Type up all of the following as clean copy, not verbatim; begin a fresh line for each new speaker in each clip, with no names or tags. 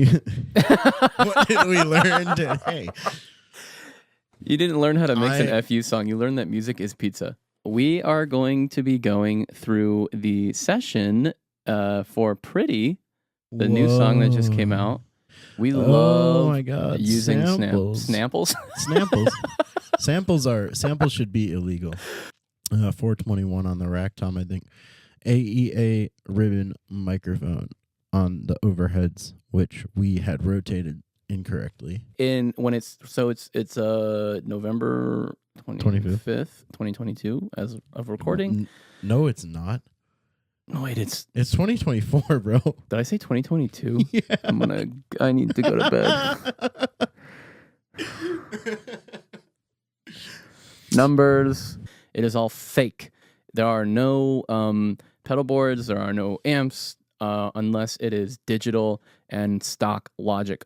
What did we learn today?
You didn't learn how to mix an FU song. You learned that music is pizza. We are going to be going through the session for Pretty, the new song that just came out. We love using
samples.
Snamples.
Samples should be illegal. 421 on the rack tom, I think. AEA ribbon microphone on the overheads, which we had rotated incorrectly.
It's November 25th, 2022 as of recording.
No, it's not.
No, wait, it's
2024, bro.
Did I say 2022?
Yeah.
I need to go to bed. Numbers. It is all fake. There are no pedal boards. There are no amps unless it is digital and stock Logic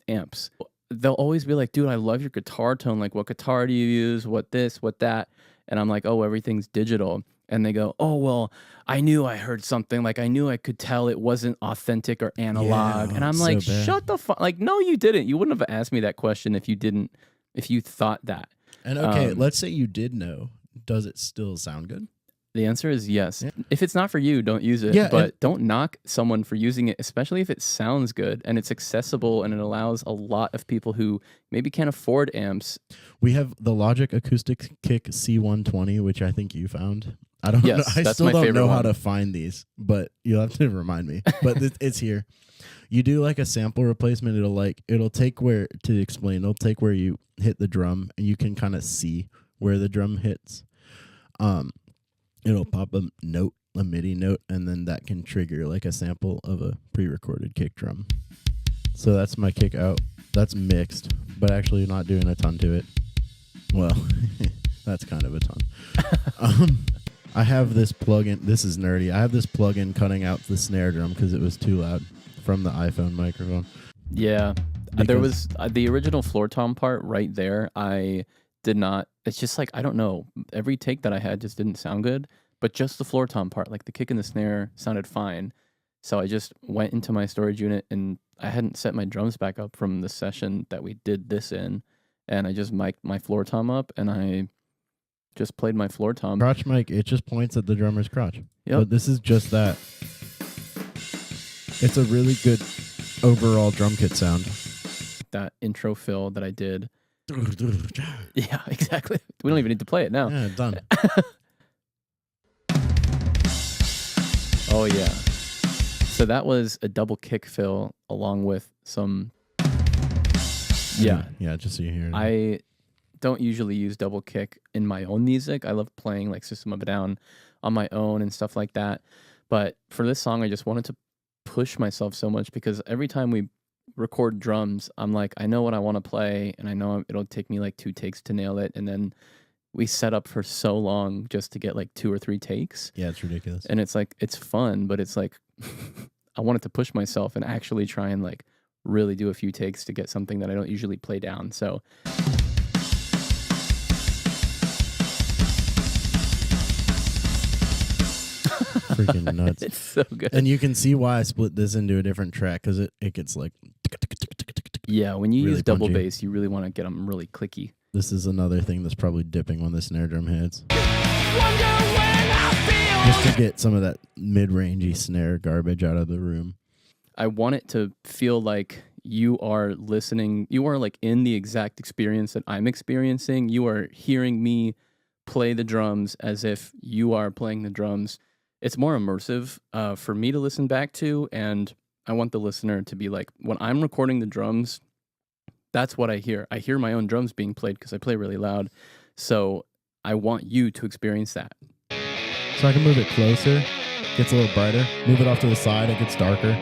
amps. They'll always be like, dude, I love your guitar tone. Like, what guitar do you use? What this, what that? And I'm like, oh, everything's digital. And they go, oh, well, I knew I heard something. Like, I knew I could tell it wasn't authentic or analog. And I'm
so
like,
bad.
shut the fuck. Like, no, you didn't. You wouldn't have asked me that question if you thought that.
And okay, let's say you did know. Does it still sound good?
The answer is yes. Yeah. If it's not for you, don't use it.
Yeah,
but don't knock someone for using it, especially if it sounds good and it's accessible and it allows a lot of people who maybe can't afford amps.
We have the Logic Acoustic Kick C120, which I think you found. I don't know. I still don't know how to find these, but you'll have to remind me. But it's here. You do like a sample replacement. It'll take where you hit the drum and you can kind of see where the drum hits. It'll pop a MIDI note, and then that can trigger like a sample of a pre-recorded kick drum. So that's my kick out. That's mixed, but actually not doing a ton to it. Well, that's kind of a ton. I have this plugin. This is nerdy. I have this plugin cutting out the snare drum because it was too loud from the iPhone microphone.
Yeah, there was the original floor tom part right there. I did not. It's just like, I don't know. Every take that I had just didn't sound good, but just the floor tom part, like the kick and the snare, sounded fine. So I just went into my storage unit, and I hadn't set my drums back up from the session that we did this in, and I just mic'd my floor tom up, and I just played my floor tom.
Crotch mic, it just points at the drummer's crotch.
Yep.
But this is just that. It's a really good overall drum kit sound.
That intro fill that I did. Yeah, exactly. We don't even need to play it now.
Yeah, done.
Oh, yeah. So that was a double kick fill along with some... Yeah.
Yeah, just so you hear it.
I don't usually use double kick in my own music. I love playing like System of a Down on my own and stuff like that. But for this song, I just wanted to push myself so much because every time we record drums, I'm like, I know what I want to play, and I know it'll take me like 2 takes to nail it, and then we set up for so long just to get like 2 or 3 takes.
Yeah, it's ridiculous.
And it's like, it's fun, but it's like I wanted to push myself and actually try and like really do a few takes to get something that I don't usually play down. So
freaking nuts.
It's so good.
And you can see why I split this into a different track, because it gets like...
Yeah, when you
really
use double
punchy.
bass, you really want to get them really clicky.
This is another thing that's probably dipping when the snare drum hits. Just to get some of that mid-rangey snare garbage out of the room.
I want it to feel like you are listening. You are like in the exact experience that I'm experiencing. You are hearing me play the drums as if you are playing the drums. It's more immersive for me to listen back to, and I want the listener to be like, when I'm recording the drums, that's what I hear. I hear my own drums being played because I play really loud. So I want you to experience that.
So I can move it closer, gets a little brighter. Move it off to the side, it gets darker.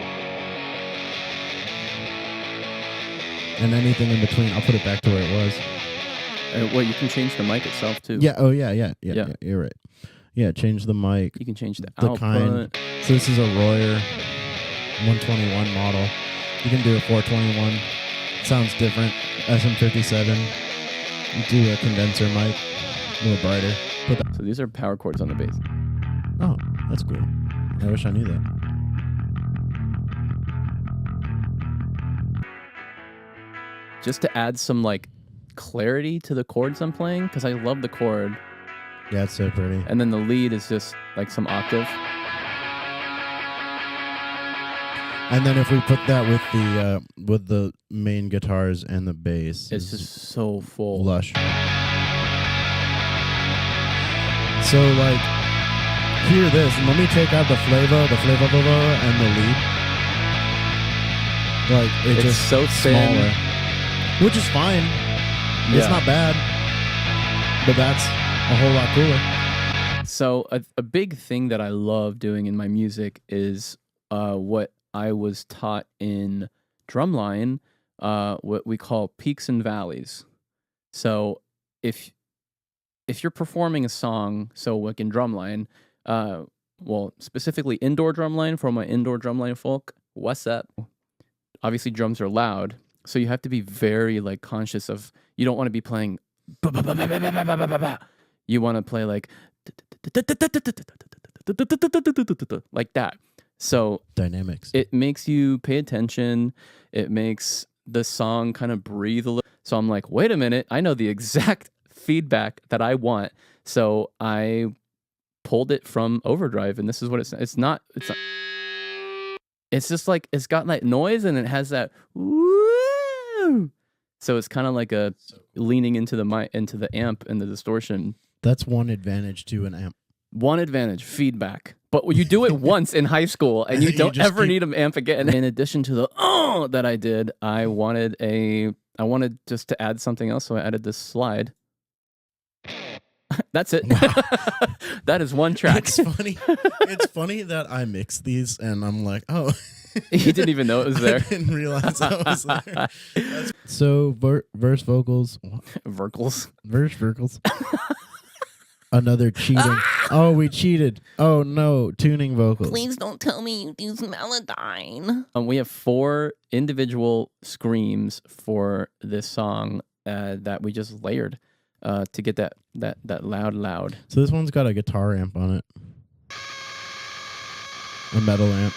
And anything in between, I'll put it back to where it was.
Well, you can change the mic itself too.
Yeah, oh yeah, you're right. Yeah, change the mic.
You can change the output.
Kind. So this is a Royer 121 model. You can do a 421. Sounds different. SM57. You do a condenser mic, a little brighter.
So these are power chords on the bass.
Oh, that's cool. I wish I knew that.
just to add some like clarity to the chords I'm playing, because I love the chord.
Yeah, it's so pretty.
And then the lead is just like some octave.
And then if we put that with the main guitars and the bass,
it's just so full,
lush. So like, hear this. Let me take out the flavor, and the lead. Like it's just
so thin,
smaller, which is fine. Yeah. It's not bad, but that's a whole lot cooler.
So a big thing that I love doing in my music is what I was taught in drumline, what we call peaks and valleys. So if you're performing a song, so like in drumline, well, specifically indoor drumline for my indoor drumline folk, what's up? Obviously drums are loud, so you have to be very like conscious of, you don't want to be playing, you want to play like that. So
dynamics.
It makes you pay attention. It makes the song kind of breathe a little. So I'm like, wait a minute, I know the exact feedback that I want. So I pulled it from Overdrive, and this is what it's not. It's just like, it's got that noise and it has that woo. So it's kind of like a leaning into the amp and the distortion.
That's one advantage to an amp.
One advantage, feedback. But you do it once in high school and you don't ever need an amp again. In addition to the that I did, I wanted just to add something else, so I added this slide. That's it. Wow. That is one track.
It's funny. It's funny that I mixed these and I'm like, oh.
You didn't even know it was there.
I didn't realize I was there. So verse vocals.
Vocals.
Verse vocals. Another cheating. Oh, we cheated. Oh no, tuning vocals.
Please don't tell me you use Melodyne.
We have 4 individual screams for this song that we just layered to get that loud.
So this one's got a guitar amp on it. A metal amp.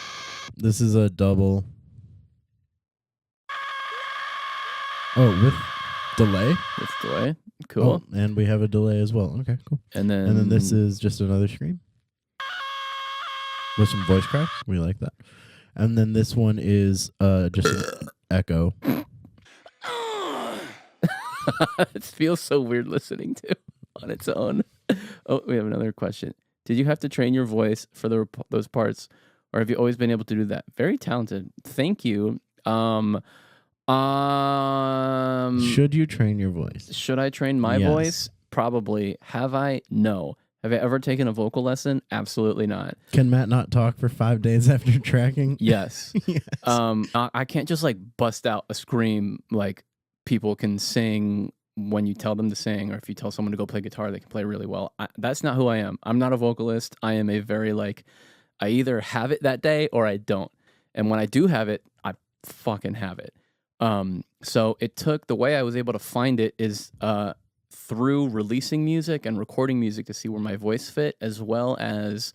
This is a double. Oh, with delay?
With delay. Cool.
Oh, and we have a delay as well. Okay, cool.
And then
this is just another scream with some voice cracks. We like that. And then this one is just an echo.
It feels so weird listening to on its own. Oh, we have another question. Did you have to train your voice for those parts, or have you always been able to do that? Very talented. Thank you.
Should you train your voice?
Should I train my voice? Probably. Have I? No. Have I ever taken a vocal lesson? Absolutely not.
Can Matt not talk for 5 days after tracking?
Yes.
Yes.
I can't just like bust out a scream like people can sing when you tell them to sing, or if you tell someone to go play guitar, they can play really well. That's not who I am. I'm not a vocalist. I am a very like, I either have it that day or I don't. And when I do have it, I fucking have it. So it took, the way I was able to find it is through releasing music and recording music to see where my voice fit, as well as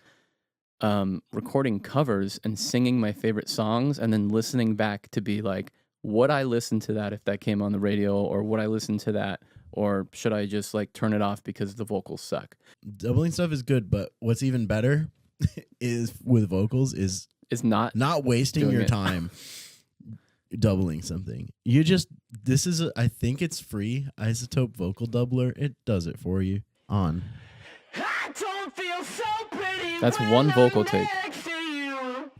recording covers and singing my favorite songs, and then listening back to be like, would I listen to that if that came on the radio, or would I listen to that, or should I just like turn it off because the vocals suck?
Doubling stuff is good, but what's even better is with vocals is
not
wasting your time doubling something. I think it's free. Isotope Vocal Doubler. It does it for you. On.
I don't feel so pretty.
That's one vocal take.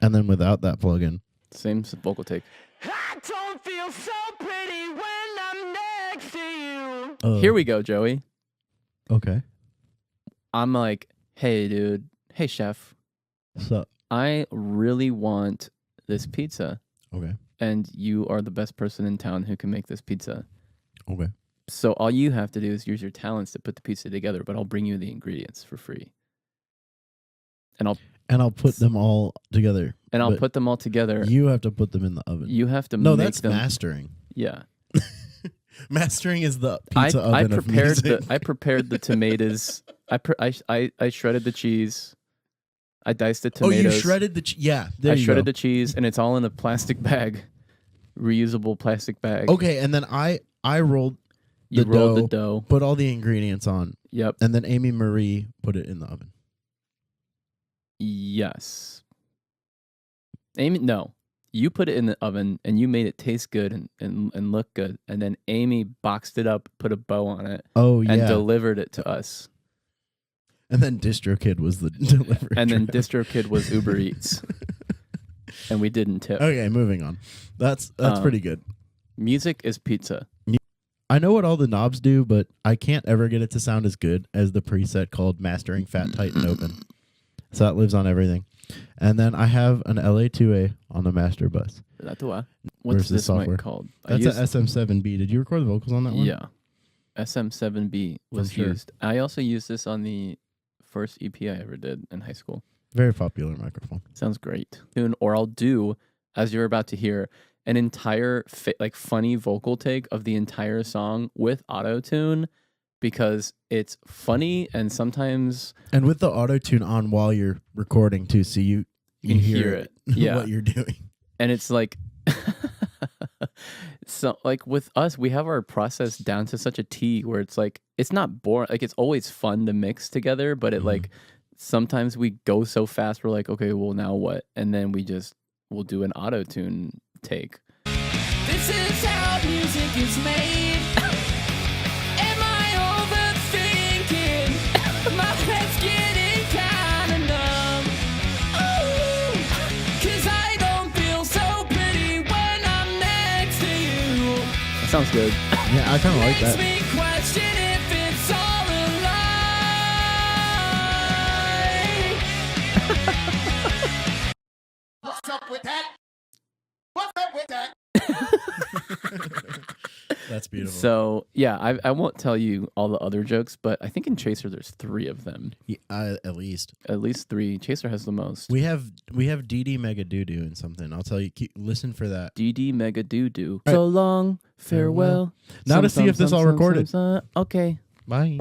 And then without that plugin.
Same vocal take.
I don't feel so pretty when I'm next to you.
Here we go, Joey.
Okay.
I'm like, hey, dude. Hey, chef.
What's up?
I really want this pizza.
Okay.
And you are the best person in town who can make this pizza.
Okay.
So all you have to do is use your talents to put the pizza together, but I'll bring you the ingredients for free. And I'll
put them all together.
And I'll put them all together.
You have to put them in the oven.
You have to
No, that's mastering.
Yeah.
Mastering is the pizza oven of music.
I prepared the tomatoes. I shredded the cheese. I diced the tomatoes.
Oh, you shredded the cheese. Yeah,
I shredded the cheese, and it's all in a plastic bag. reusable plastic bag.
Okay, and then I rolled
the dough,
put all the ingredients on.
Yep.
And then Amy Marie put it in the oven.
Yes. Amy, no. You put it in the oven and you made it taste good and look good. And then Amy boxed it up, put a bow on it.
Oh, yeah.
And delivered it to us.
And then DistroKid was the delivery.
And then DistroKid was Uber Eats. And we didn't tip.
Okay, moving on. That's pretty good.
Music is pizza.
I know what all the knobs do, but I can't ever get it to sound as good as the preset called Mastering Fat, Tight, and Open. So that lives on everything. And then I have an LA2A on the master bus.
What's this mic called?
That's an SM7B. Did you record the vocals on that one?
Yeah. SM7B was used. I also used this on the first EP I ever did in high school.
Very popular microphone.
Sounds great. Or I'll do, as you're about to hear, an entire funny vocal take of the entire song with auto-tune because it's funny and sometimes...
And with the auto-tune on while you're recording too, so you can hear it.
Yeah.
What you're doing.
And it's like... So like with us, we have our process down to such a T where it's like, it's not boring. Like it's always fun to mix together, but it like, sometimes we go so fast. We're like, okay, well now what? And then we'll do an auto-tune take.
This is how music is made. Am I overthinking? My head's getting kinda numb. Ooh, 'cause I don't feel so pretty when I'm next to you.
That sounds good.
Yeah, I kind of like that.
Makes me question if it's all a lie. What's up with that? What's up with that?
That's beautiful.
So yeah, I won't tell you all the other jokes, but I think in Chaser there's 3 of them.
Yeah, at least
3. Chaser has the most.
We have DD Mega Doo Doo and something. I'll tell you. Listen for that.
DD Mega Doo Doo.
Right.
So long, farewell.
Now to see if this all recorded.
Okay.
Bye.